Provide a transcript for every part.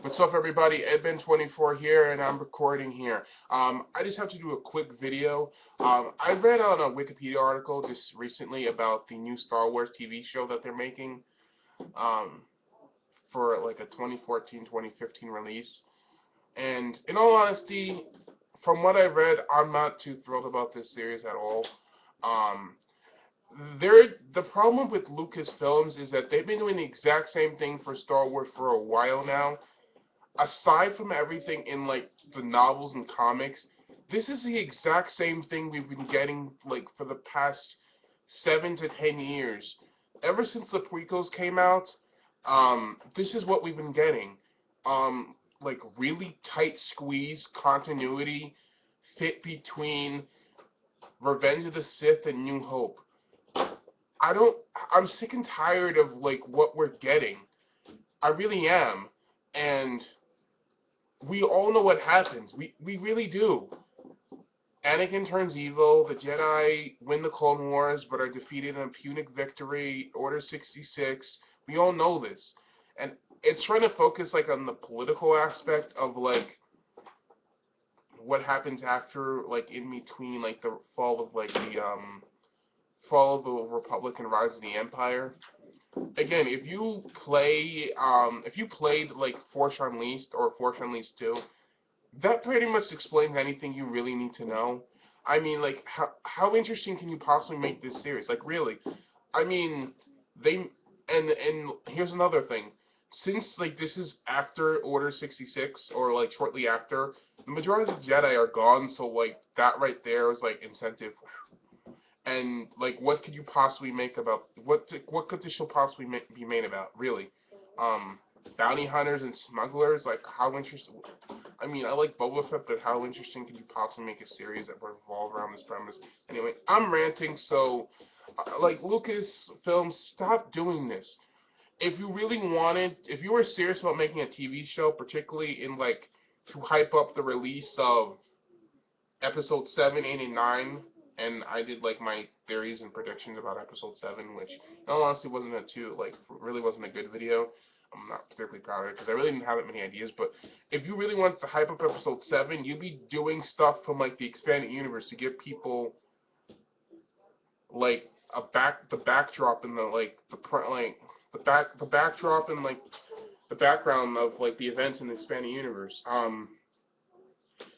What's up, everybody? Edmund24 here, and I'm recording here. I just have to do a quick video. I read on a Wikipedia article just recently about the new Star Wars TV show that they're making um, for like a 2014-2015 release. And in all honesty, from what I've read, I'm not too thrilled about this series at all. Um, the problem with Lucasfilms is that they've been doing the exact same thing for Star Wars for a while now. Aside from everything in like the novels and comics, this is the exact same thing we've been getting like for the past 7 to 10 years. Ever since the prequels came out, this is what we've been getting. Like really tight squeeze continuity fit between Revenge of the Sith and New Hope. I don't. I'm sick and tired of like what we're getting. I really am, and we all know what happens. We really do. Anakin turns evil. The Jedi win the Clone Wars, but are defeated in a Punic victory. Order 66. We all know this, and it's trying to focus like on the political aspect of like what happens after, like in between, like the fall of like the fall of the Republic and rise of the Empire. Again, if you played like Force Unleashed or Force Unleashed 2, that pretty much explains anything you really need to know. I mean, like, how interesting can you possibly make this series? Like, really? I mean, they and here's another thing. Since like this is after Order 66 or like shortly after, the majority of the Jedi are gone. So like that right there is like incentive. And like, what could you possibly make about what could this show possibly be made about? Really, um, bounty hunters and smugglers. Like, how interesting? I mean, I like Boba Fett, but how interesting could you possibly make a series that would revolve around this premise? Anyway, I'm ranting. So, like Lucasfilm, stop doing this. If you really wanted, if you were serious about making a TV show, particularly in like to hype up the release of episode 7, 8, and 9, and I did like my theories and predictions about episode 7, which in all honesty wasn't a too like really wasn't a good video. I'm not particularly proud of it because I really didn't have that many ideas. But if you really wanted to hype up episode 7, you'd be doing stuff from like the expanded universe to give people like the backdrop and the like the backdrop and like the background of like the events in the expanded universe.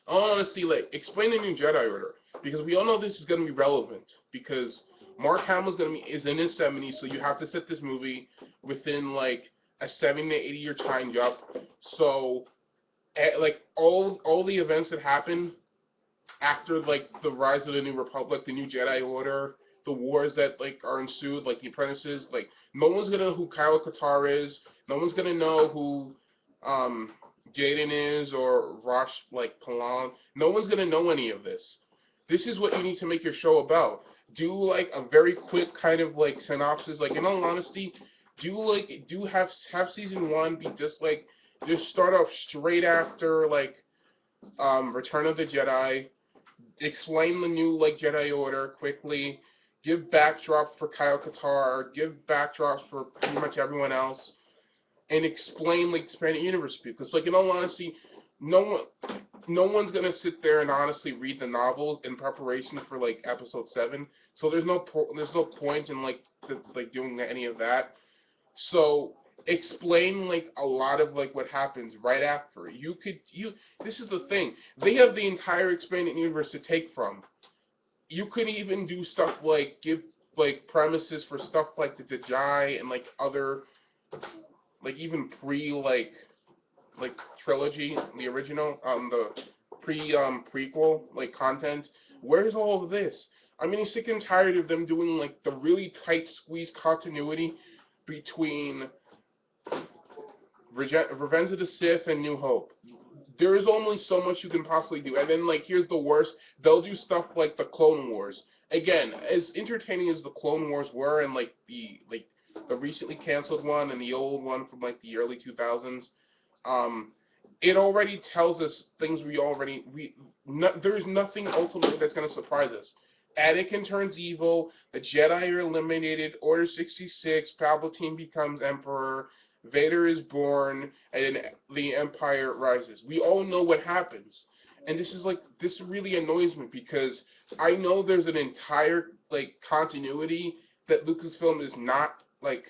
Honestly, like, explain the new Jedi Order because we all know this is going to be relevant because Mark Hamill's is in his 70s, so you have to set this movie within like a 70 to 80 year time jump. So, like all the events that happen after like the rise of the New Republic, the new Jedi Order, the wars that like are ensued, like the apprentices, like no one's gonna know who Kyle Katarr is. No one's gonna know who um Jaden is or Rosh like Palan. No one's gonna know any of this. This is what you need to make your show about. Do like a very quick kind of like synopsis. Like in all honesty, do have season 1 be just start off straight after like Return of the Jedi, explain the new like Jedi Order quickly, give backdrops for Kyle Katarr, give backdrops for pretty much everyone else, and explain like expanded universe because like in all honesty, no one's gonna sit there and honestly read the novels in preparation for like episode 7. So there's no point in like doing any of that. So explain like a lot of like what happens right after. You this is the thing. They have the entire expanded universe to take from. You could even do stuff like give like premises for stuff like the Jedi and like other like even pre like trilogy, the original, the prequel like content. Where's all of this? I'm getting sick and tired of them doing like the really tight squeeze continuity between Revenge of the Sith and New Hope. There is only so much you can possibly do. And then like here's the worst, they'll do stuff like the Clone Wars. Again, as entertaining as the Clone Wars were and like the recently canceled one and the old one from like the early 2000s, um it already tells us things there's nothing ultimately that's going to surprise us. Anakin turns evil, the Jedi are eliminated, Order 66, Palpatine becomes Emperor, Vader is born, and then the Empire rises. We all know what happens, and this really annoys me because I know there's an entire like continuity that Lucasfilm is not like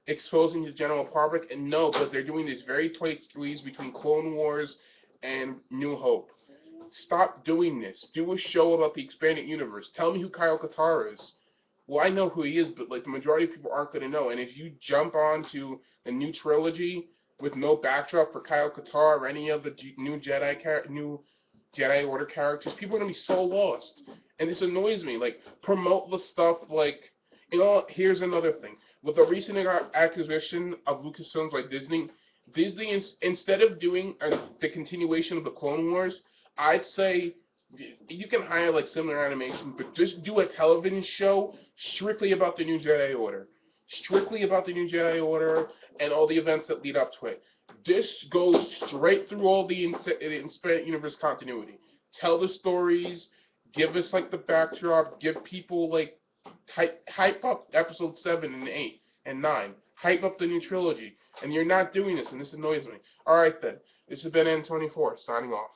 exposing the general public, and no, but they're doing this very tight squeeze between Clone Wars and New Hope. Stop doing this. Do a show about the expanded universe. Tell me who Kyle Katarr is. Well, I know who he is, but like the majority of people aren't going to know. And if you jump onto the new trilogy with no backdrop for Kyle Katarr or any of the new Jedi Order characters, people are going to be so lost. And this annoys me. Like, promote the stuff like, here's another thing. With the recent acquisition of Lucasfilms by Disney, instead of doing the continuation of the Clone Wars, I'd say you can hire like similar animation, but just do a television show strictly about the new Jedi Order. Strictly about the new Jedi Order and all the events that lead up to it. This goes straight through all the Expanded Universe continuity. Tell the stories, give us like the backdrop, give people like hype up episode 7 and 8 and 9. Hype up the new trilogy. And you're not doing this, and this annoys me. Alright then. This has been N24, signing off.